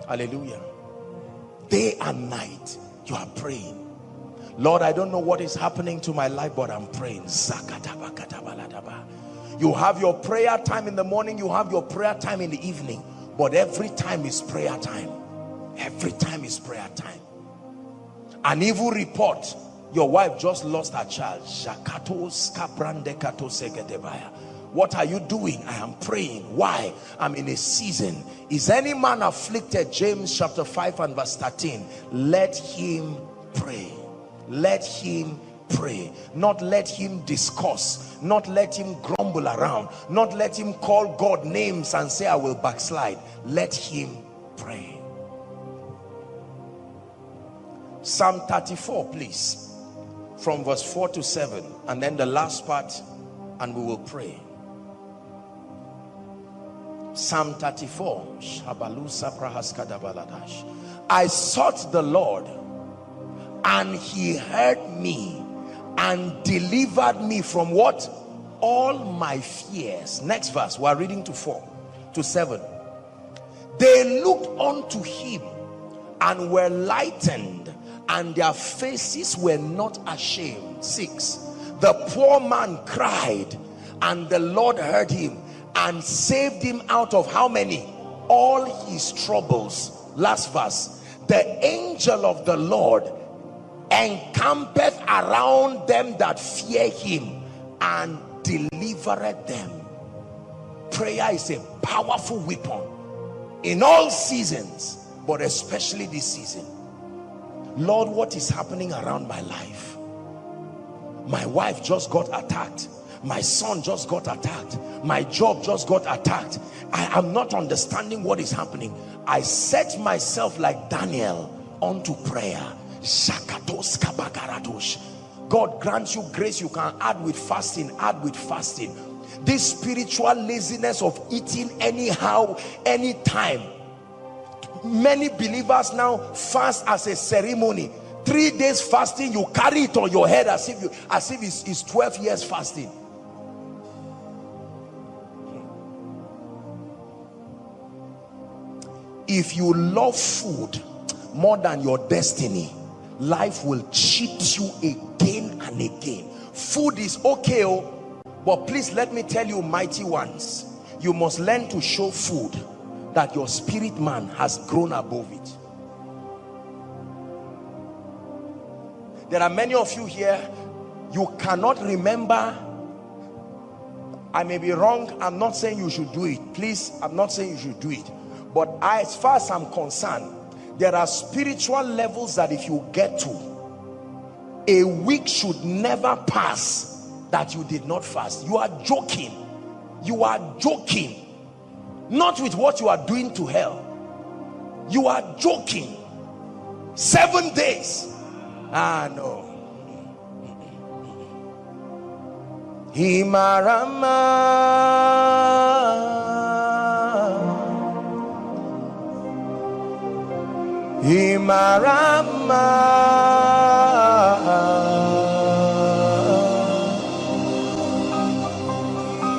Hallelujah. Day and night you are praying. Lord, I don't know what is happening to my life, but I'm praying. You have your prayer time in the morning, you have your prayer time in the evening, but every time is prayer time. Every time is prayer time. An evil report, your wife just lost her child. What are you doing? I am praying. Why? I'm in a season. Is any man afflicted? James chapter 5 and verse 13. Let him pray. Let him pray. Not let him discuss, not let him grumble around, not let him call God names and say I will backslide. Let him pray. Psalm 34, please, from verse 4 to 7, and then the last part, and we will pray. Psalm 34. I sought the Lord, and he heard me and delivered me from what? All my fears. Next verse, we are reading to 4 to 7. They looked unto him and were lightened, and their faces were not ashamed. 6. The poor man cried, and the Lord heard him and saved him out of how many? All his troubles. Last verse. The angel of the Lord encampeth around them that fear him and delivered them. Prayer is a powerful weapon in all seasons, but especially this season. Lord, what is happening around my life? My wife just got attacked. My son just got attacked. My job just got attacked. I am not understanding what is happening. I set myself like Daniel unto prayer. God grants you grace. You can add with fasting, add with fasting. This spiritual laziness of eating anyhow, anytime. Many believers now fast as a ceremony. 3 days fasting, you carry it on your head as if it's 12 years fasting. If you love food more than your destiny, life will cheat you again and again. Food is okay, but please let me tell you, mighty ones, you must learn to show food that your spirit man has grown above it. There are many of you here, you cannot remember. I may be wrong. I'm not saying you should do it. Please, I'm not saying you should do it. But as far as I'm concerned, there are spiritual levels that if you get to, a week should never pass that you did not fast. You are joking. You are joking. Not with what you are doing to hell. You are joking. 7 days. Ah, no. Himarama. Himarama.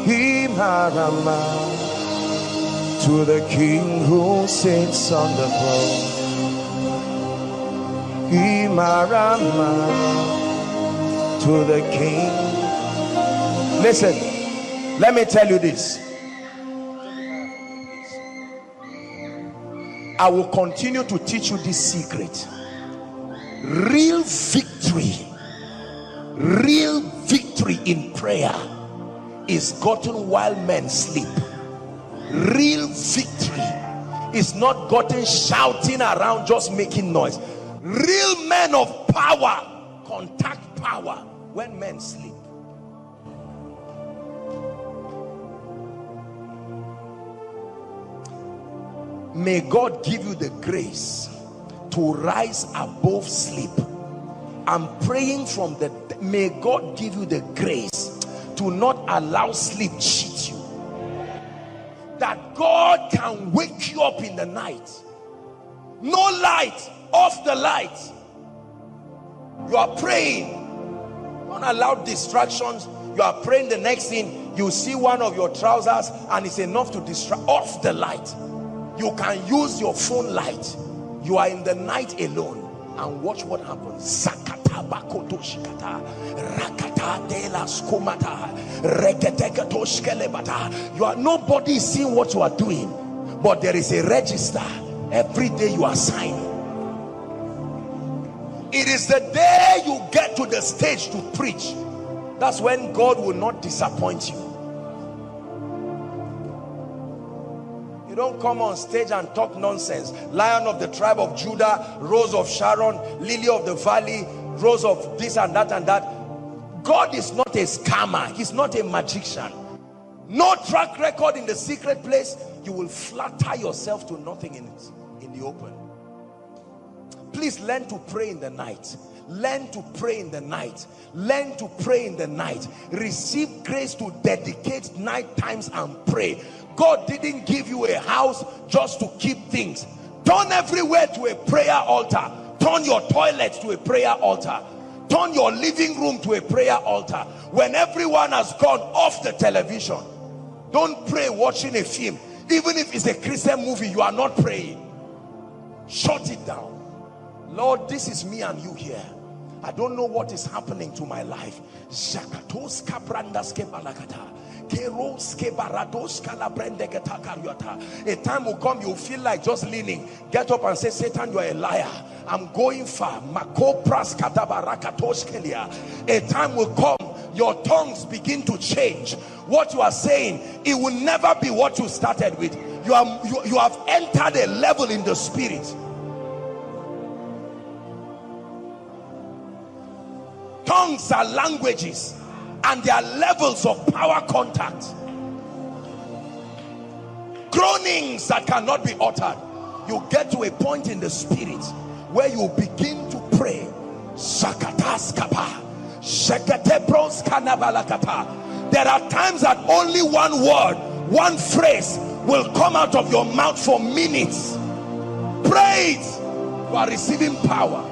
Himarama. To the King who sits on the throne. Himarama. To the King. Listen, let me tell you this. I will continue to teach you this secret. Real victory in prayer is gotten while men sleep. Real victory is not gotten shouting around, just making noise. Real men of power contact power when men sleep. May God give you the grace to rise above sleep. I'm praying from the, may God give you the grace to not allow sleep cheat you. That God can wake you up in the night. No light, off the light. You are praying. Don't allow distractions. You are praying, the next thing you see one of your trousers and it's enough to distract. Off the light. You can use your phone light. You are in the night alone and watch what happens. Sakata bakoto shikata, rakata dela skomata, reketeketo shkelebata. You are, nobody is seeing what you are doing, but there is a register. Every day you are signing. It is the day you get to the stage to preach. That's when God will not disappoint you. You don't come on stage and talk nonsense. Lion of the tribe of Judah, Rose of Sharon, Lily of the valley, Rose of this and that and that. God is not a scammer. He's not a magician. No track record in the secret place. You will flatter yourself to nothing in the open. Please learn to pray in the night. Learn to pray in the night. Learn to pray in the night. Receive grace to dedicate night times and pray. God didn't give you a house just to keep things. Turn everywhere to a prayer altar. Turn your toilet to a prayer altar. Turn your living room to a prayer altar. When everyone has gone off the television, don't pray watching a film. Even if it's a Christian movie, you are not praying. Shut it down. Lord, this is me and you here. I don't know what is happening to my life. A time will come, you'll feel like just leaning. Get up and say, Satan, you are a liar. I'm going far. A time will come, your tongues begin to change. What you are saying, it will never be what you started with. You have entered a level in the spirit. Tongues are languages, and there are levels of power contact. Groanings that cannot be uttered. You get to a point in the spirit where you begin to pray. There are times that only one word, one phrase will come out of your mouth for minutes. Pray it. You are receiving power.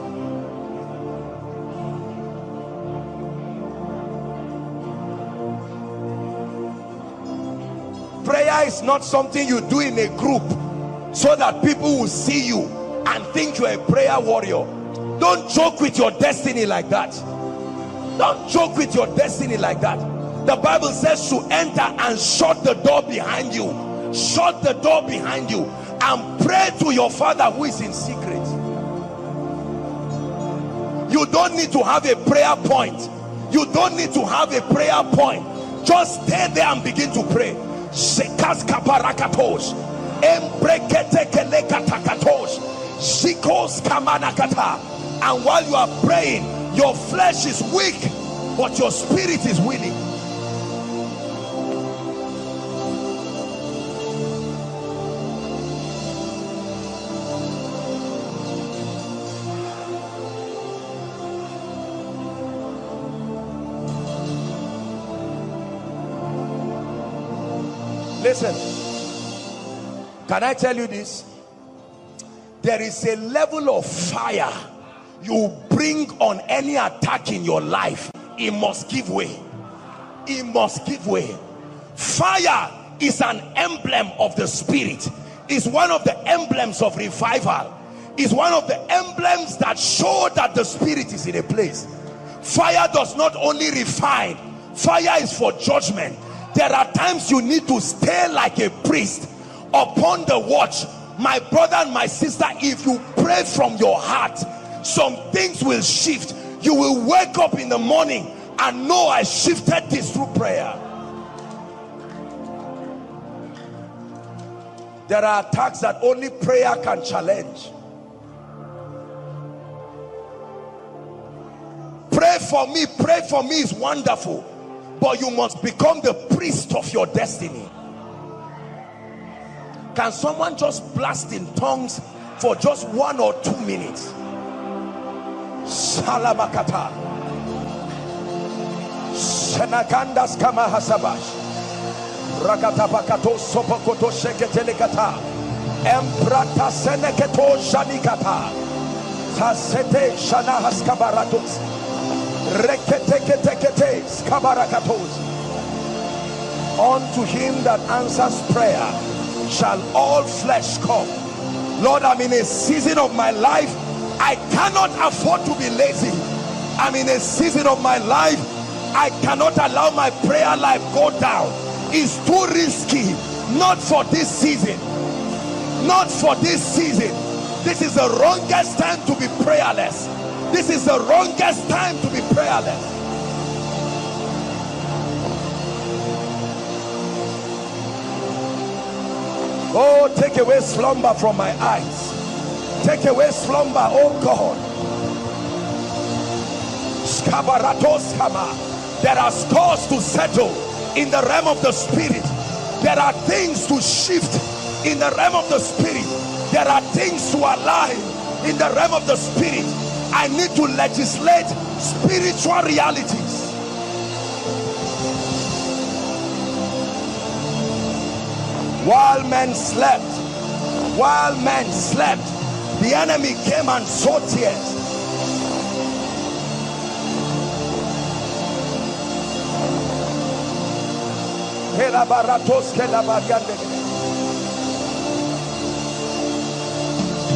Prayer is not something you do in a group so that people will see you and think you're a prayer warrior. Don't joke with your destiny like that. Don't joke with your destiny like that. The Bible says to enter and shut the door behind you. Shut the door behind you and pray to your Father who is in secret. You don't need to have a prayer point. You don't need to have a prayer point. Just stay there and begin to pray. And while you are praying, your flesh is weak, but your spirit is willing. Listen, can I tell you this? There is a level of fire you bring on any attack in your life. It must give way. It must give way. Fire is an emblem of the spirit. It's one of the emblems of revival. It's one of the emblems that show that the spirit is in a place. Fire does not only refine. Fire is for judgment. There are times you need to stay like a priest upon the watch. My brother and my sister, if you pray from your heart, some things will shift. You will wake up in the morning and know I shifted this through prayer. There are attacks that only prayer can challenge. Pray for me is wonderful, but you must become the priest of your destiny. Can someone just blast in tongues for just 1 or 2 minutes? Salamakata Senagandas kama hasabash Rakata bakato sopokoto sheketelekata Emprata seneketo shanikata Tasete shana haskabaratos Reketeketekete skabarakatos. Unto him that answers prayer shall all flesh come. Lord, I'm in a season of my life I cannot afford to be lazy. I'm in a season of my life I cannot allow my prayer life go down. It's too risky. Not for this season. Not for this season. This is the wrongest time to be prayerless. This is the wrongest time to be prayerless. Oh, take away slumber from my eyes. Take away slumber, oh God. There are scores to settle in the realm of the spirit. There are things to shift in the realm of the spirit. There are things to align in the realm of the spirit. I need to legislate spiritual realities. While men slept, the enemy came and sowed tears.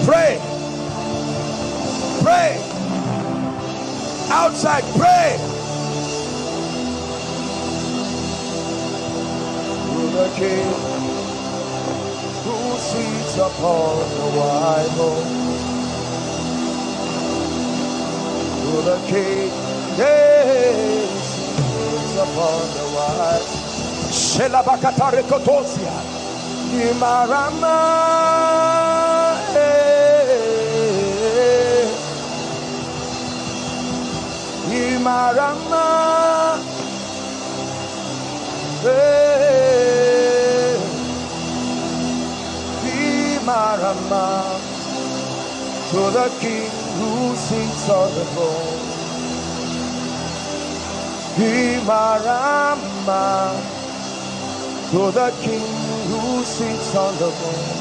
Pray, pray, outside, pray. To the King who sits upon the white horse, to the King who sits upon the white horse. Shelabakatare kotosia Imarama Imarama Imarama to the King who sits on the throne. Imarama to the King who sits on the throne.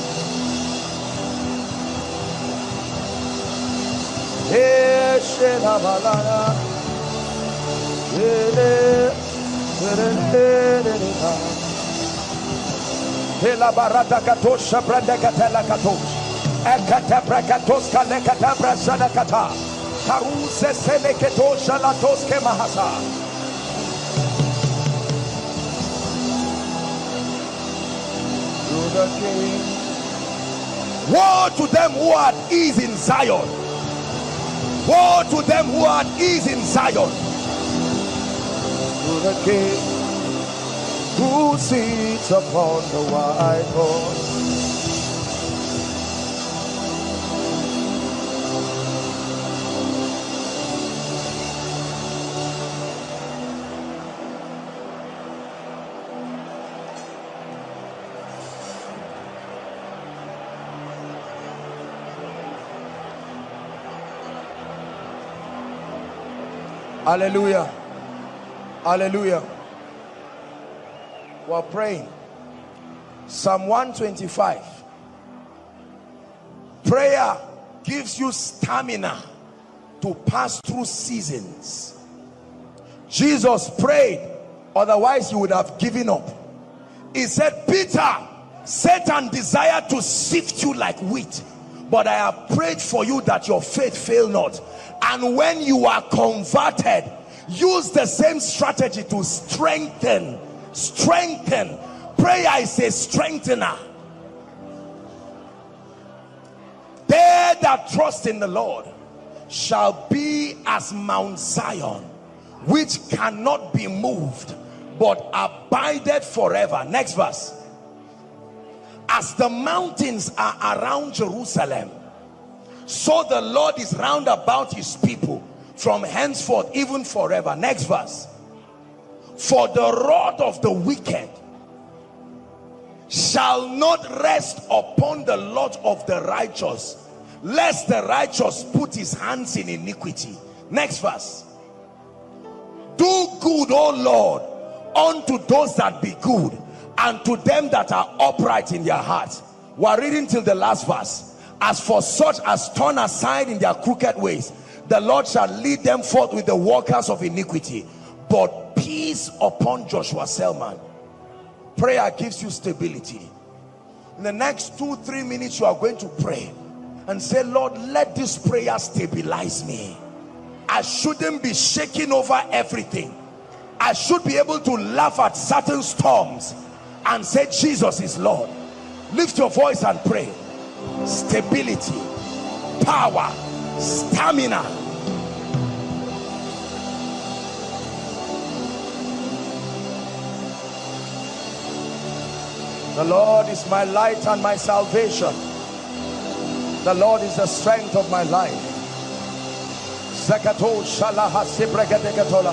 Hela barata katosha branda katela katosh ekata brakatos kalekata brasana kata karuse sele ketosha latos ke mahasa. The King. Woe to them who are at ease in Zion. Woe to them who are at ease in Zion. To the King who sits upon the white horse. Hallelujah. Hallelujah. We're praying. Psalm 125. Prayer gives you stamina to pass through seasons. Jesus prayed, otherwise he would have given up. He said, Peter, Satan desired to sift you like wheat, but I have prayed for you that your faith fail not. And when you are converted, use the same strategy to strengthen. Prayer is a strengthener. They that trust in the Lord shall be as Mount Zion, which cannot be moved, but abideth forever. Next verse. As the mountains are around Jerusalem, so the Lord is round about his people from henceforth even forever. Next verse. For the rod of the wicked shall not rest upon the lot of the righteous, lest the righteous put his hands in iniquity. Next verse. Do good, O Lord, unto those that be good, and to them that are upright in their hearts. We're reading till the last verse. As for such as turn aside in their crooked ways, the Lord shall lead them forth with the workers of iniquity. But peace upon Joshua Selman. Prayer gives you stability. In the next 2-3 minutes, you are going to pray and say, Lord, let this prayer stabilize me. I shouldn't be shaking over everything. I should be able to laugh at certain storms and say, Jesus is Lord. Lift your voice and pray. Stability, power, stamina. The Lord is my light and my salvation. The Lord is the strength of my life. Zakato shalaha sibregadegatola.